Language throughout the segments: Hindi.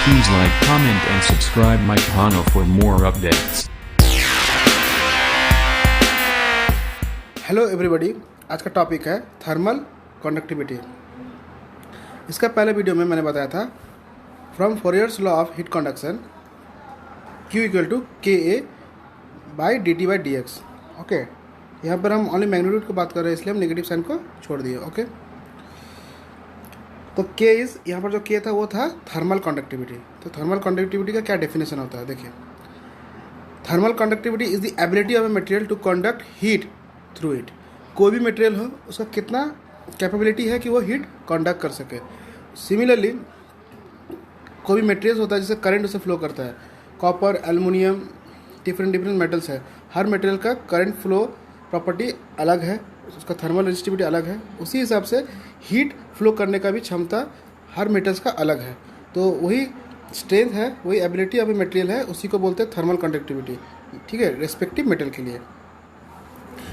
Please like, comment and subscribe my channel for more updates. Hello everybody, आज का टॉपिक है थर्मल कंडक्टिविटी। इसका पहले वीडियो में मैंने बताया था from Fourier's law of heat conduction Q equal to K A by D T by D X. Okay, यहाँ पर हम ओनली मैग्नीट्यूड की बात कर रहे हैं, इसलिए हम नेगेटिव साइन को छोड़ दिए। ओके, तो के इज़, यहाँ पर जो के था वो था थर्मल कंडक्टिविटी। तो थर्मल कंडक्टिविटी का क्या डेफिनेशन होता है, देखिए। Thermal conductivity is the ability of a material to conduct heat through it. कोई भी मटेरियल हो, उसका कितना कैपेबिलिटी है कि वो हीट कंडक्ट कर सके। सिमिलरली कोई भी मटेरियल होता है जिससे करंट उसे फ्लो करता है, कॉपर, एल्युमिनियम, डिफरेंट मेटल्स है। हर मटेरियल का करंट फ्लो प्रॉपर्टी अलग है, उसका थर्मल रेजिस्टिविटी अलग है। उसी हिसाब से हीट फ्लो करने का भी क्षमता हर मेटल्स का अलग है। तो वही स्ट्रेंथ है, वही एबिलिटी ऑफ ए मटेरियल है, उसी को बोलते हैं थर्मल कंडक्टिविटी। ठीक है, रेस्पेक्टिव मेटल के लिए।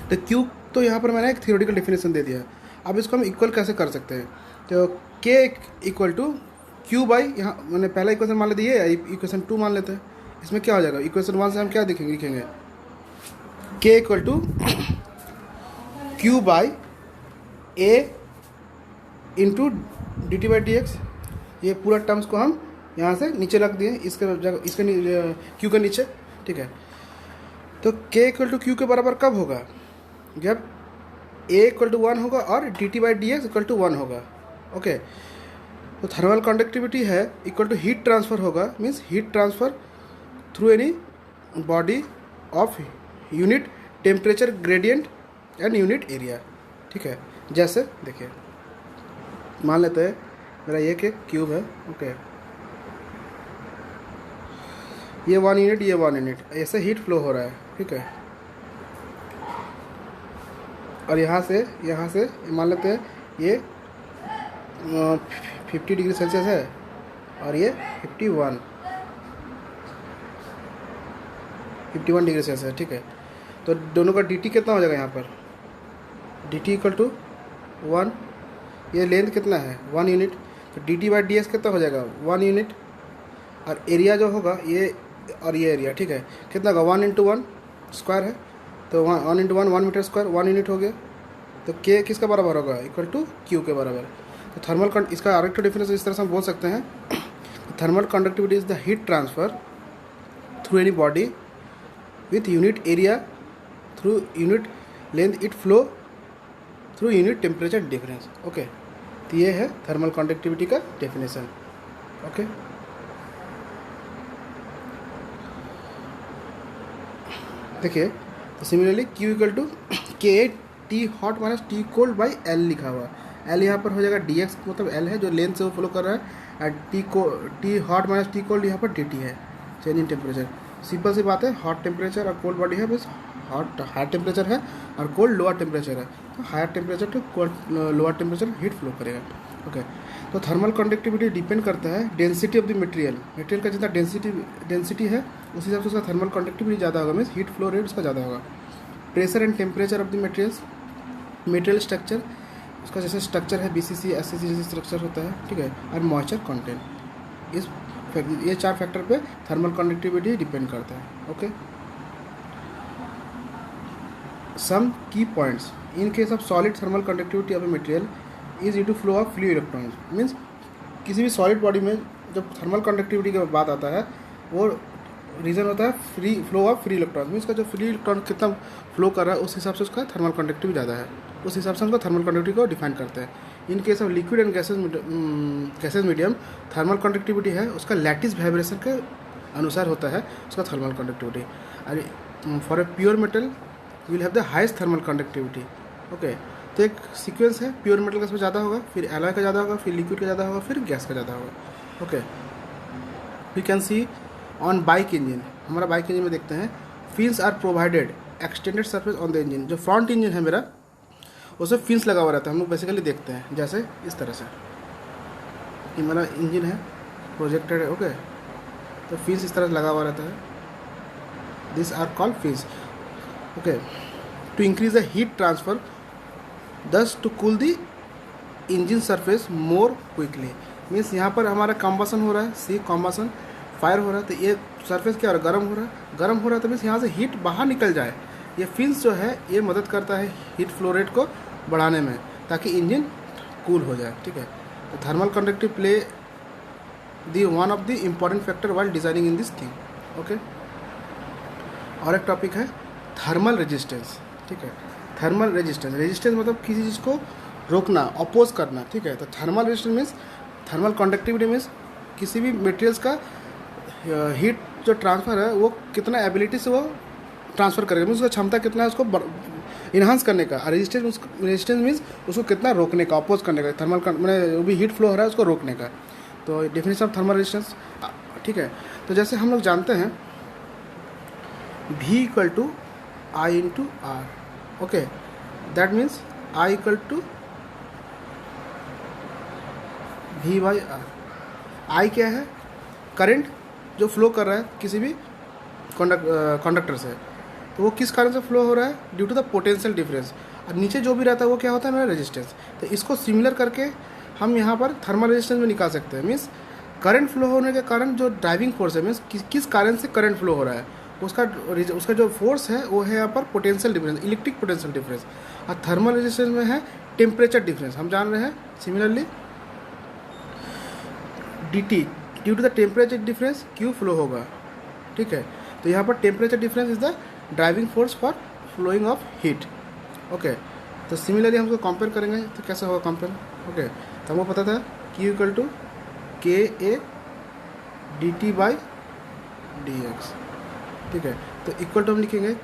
तो क्यू, तो यहाँ पर मैंने एक थियोरेटिकल डेफिनेशन दे दिया। अब इसको हम इक्वल कैसे कर सकते हैं, तो के इक्वल टू क्यू बाई, यहाँ मैंने पहला इक्वेशन मान लेते हैं, इक्वेशन 2 मान लेते हैं। इसमें क्या हो जाएगा, इक्वेशन 1 से हम क्या लिखेंगे के equal to Q by A into d T by D x. ये पूरा टर्म्स को हम यहाँ से नीचे रख दिए, इसके क्यू के नीचे। ठीक है, तो के इक्वल टू क्यू के बराबर कब होगा, जब ए इक्वल टू 1 होगा और d T by D x equal to 1 होगा। ओके, तो थर्मल कंडक्टिविटी है इक्वल टू हीट ट्रांसफ़र होगा, means heat transfer through any body of unit temperature gradient and unit area. ठीक है, जैसे देखिए, मान लेते हैं मेरा ये के क्यूब है। ओके, ये 1 यूनिट, ये 1 यूनिट, ऐसे हीट फ्लो हो रहा है। ठीक है, और यहाँ से मान लेते हैं ये 50 डिग्री सेल्सियस है और ये 51 डिग्री सेल्सियस है। ठीक है, तो दोनों का dt कितना हो जाएगा, यहाँ पर dt इक्वल टू 1, ये लेंथ कितना है 1 यूनिट, तो dt बाई डी एक्स कितना हो जाएगा 1 यूनिट, और एरिया जो होगा ये और ये एरिया, ठीक है, कितना होगा 1 इंटू 1 स्क्वायर है, तो 1 इंटू 1 मीटर स्क्वायर, 1 यूनिट हो गया। तो k किसका बराबर होगा, इक्वल टू q के बराबर। तो थर्मल इसका डायरेक्ट डिफरेंस इस तरह से हम बोल सकते हैं, thermal conductivity is the heat transfer through any body with unit area through unit length, it flow through unit temperature difference. Okay, तो ये है थर्मल कंडक्टिविटी का डेफिनेशन। ओके, देखिए, तो सिमिलरली Q इक्वल टू के T hot minus T cold by L लिखा हुआ है। एल यहाँ पर हो जाएगा डी एक्स, मतलब एल है जो लेंथ से वो फ्लो कर रहा है, और T hot minus T cold यहाँ पर डी टी है, चेंज इन टेम्परेचर। सिंपल सी बात है, हॉट टेम्परेचर और कोल्ड बॉडी है, बस हॉट हायर टेम्परेचर है और कोल्ड लोअर टेम्परेचर है, तो higher temperature to cold lower temperature heat flow करेगा। ओके, तो थर्मल कंडक्टिविटी डिपेंड करता है डेंसिटी ऑफ द मटेरियल का जितना डेंसिटी है उस हिसाब से उसका थर्मल कंडक्टिविटी ज़्यादा होगा, मीन्स हीट फ्लो रेट उसका ज़्यादा होगा। Pressure and temperature of the material structure, उसका जैसे स्ट्रक्चर है BCC SCC जैसे स्ट्रक्चर होता है। ठीक है, और मॉइस्चर कंटेंट, ये 4 फैक्टर पे थर्मल कंडक्टिविटी डिपेंड करता है। Okay, some key points in case of solid thermal conductivity of a material is due to flow of free electrons. Means किसी भी सॉलिड बॉडी में जब थर्मल कंडक्टिविटी की बात आता है, वो रीज़न होता है free flow of free electron. Means का जो फ्री इलेक्ट्रॉन कितना फ्लो कर रहा है उस हिसाब से उसका थर्मल कंडक्टिविटी ज़्यादा है, उस हिसाब से उसका थर्मल कंडक्टिविटी को डिफाइन करते हैं। इन case of liquid and gases medium, thermal conductivity है उसका लैटिस वाइब्रेशन के अनुसार होता है उसका थर्मल कंडक्टिविटी। और for a pure metal will have the highest thermal conductivity. Okay, तो एक सीक्वेंस है, प्योर मेटल का इसमें ज़्यादा होगा, फिर एलॉय का ज़्यादा होगा, फिर लिक्विड का ज़्यादा होगा, फिर गैस का ज़्यादा होगा। Okay, we can see on bike engine, हमारा बाइक इंजन में देखते हैं fins are provided extended surface on the engine. जो फ्रंट इंजन है मेरा, उसमें फिन्स लगा हुआ रहता है, हम लोग बेसिकली देखते हैं जैसे इस तरह से। ये मेरा इंजन है, प्रोजेक्टेड है। ओके, तो फिन्स इस तरह से लगा हुआ रहता है, this are called fins. Okay, to increase the heat transfer, thus to cool the engine surface more quickly. Means यहाँ पर हमारा कॉम्बसन हो रहा है, सी कॉम्बसन, फायर हो रहा है, तो ये सरफेस क्या हो रहा है, गर्म हो रहा है। गर्म हो रहा है तो मीन्स यहाँ से हीट बाहर निकल जाए। ये फिन्स जो है ये मदद करता है हीट फ्लो रेट को बढ़ाने में, ताकि इंजन कूल हो जाए। ठीक है, तो thermal conductive play the one of the important factor while designing in this thing. Okay, और एक टॉपिक है थर्मल रेजिस्टेंस। ठीक है, थर्मल रेजिस्टेंस, रेजिस्टेंस मतलब किसी चीज़ को रोकना, अपोज करना। ठीक है, तो thermal resistance means, thermal conductivity means किसी भी मटेरियल्स का हीट जो ट्रांसफ़र है वो कितना एबिलिटी से वो ट्रांसफ़र करेगा, मीन्स उसका क्षमता कितना है उसको इन्हांस करने का। रेजिस्टेंस, रेजिस्टेंस मीन्स उसको कितना रोकने का, अपोज करने का, थर्मल मैंने जो भी हीट फ्लो हो रहा है उसको रोकने का। तो डेफिनेशन ऑफ थर्मल रेजिस्टेंस। ठीक है, तो जैसे हम लोग जानते हैं V equal to I into R. Okay, that means I equal to V by R. I क्या है, करंट जो फ्लो कर रहा है किसी भी कंडक्टर से, तो वो किस कारण से फ्लो हो रहा है, due to the potential difference. और नीचे जो भी रहता है वो क्या होता है, मेरा रेजिस्टेंस। तो इसको सिमिलर करके हम यहाँ पर थर्मल रेजिस्टेंस में निकाल सकते हैं। मीन्स करंट फ्लो होने के कारण जो ड्राइविंग फोर्स है, मीन्स किस कारण से करंट फ्लो हो रहा है, उसका जो फोर्स है वो है यहाँ पर potential difference, electric potential difference. और थर्मल रेजिस्टेंस में है टेम्परेचर डिफरेंस। हम जान रहे हैं similarly dt due to the temperature difference Q flow होगा। ठीक है, तो यहाँ पर temperature difference is the driving force for flowing of heat. Okay, तो सिमिलरली हम उसको कंपेयर करेंगे तो कैसा होगा कंपेयर। ओके, तो हमको पता था Q equal to KA dt by dx। ठीक है, तो इक्वल टू हम लिखेंगे,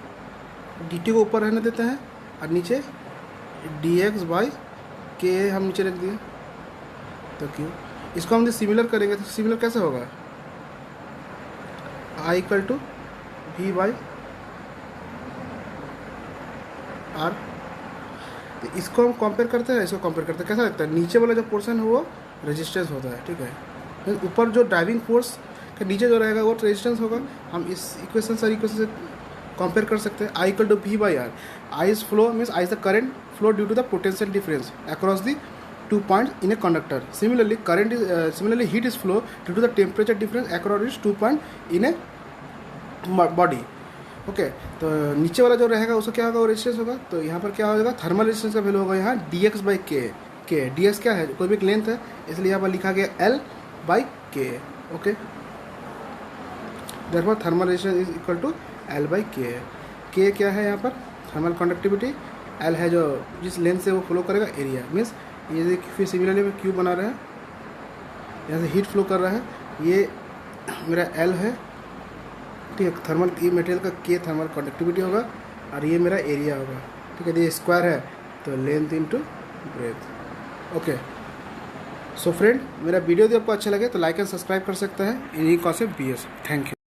dt को ऊपर रहने देते हैं और नीचे dx बाई KA हम नीचे रख दिए, तो Q। इसको हम सिमिलर करेंगे तो सिमिलर कैसे होगा, I equal to V by R. तो इसको हम कंपेयर करते हैं, इसको कंपेयर करते हैं, कैसा लगता है, नीचे वाला जो पोर्शन है वो रेजिस्टेंस होता है। ठीक है, ऊपर जो ड्राइविंग फोर्स के नीचे जो रहेगा वो रेजिस्टेंस होगा। हम इस इक्वेशन से कंपेयर कर सकते हैं, I equal to V by R. I is flow means I is the current flow due to the potential difference across the 2 points in a conductor. Similarly heat is flow due to the temperature difference across these 2 points in a body. Okay, तो नीचे वाला जो रहेगा उसको क्या होगा, वो रेजिस्टेंस होगा। तो यहाँ पर क्या हो जाएगा, थर्मल रेजिस्टेंस का वैल्यू होगा यहाँ dx बाई के। dx क्या है, कोई भी एक लेंथ है, इसलिए यहाँ पर लिखा गया L by K. Okay, therefore thermal resistance is equal to L by K क्या है यहाँ पर, थर्मल कंडक्टिविटी। L है जो जिस लेंथ से वो फ्लो करेगा, एरिया मीन्स ये फिर सिमिलरली में क्यूब बना रहे हैं, यहाँ से हीट फ्लो कर रहा है, ये मेरा L है। ठीक है, थर्मल ये मटेरियल का K थर्मल कंडक्टिविटी होगा और ये मेरा एरिया होगा। ठीक है, ये स्क्वायर है तो length into breadth. Okay, so friend, मेरा वीडियो यदि आपको अच्छा लगे तो लाइक एंड सब्सक्राइब कर सकते हैं। यही कॉन्सेप्ट BS। Thank you.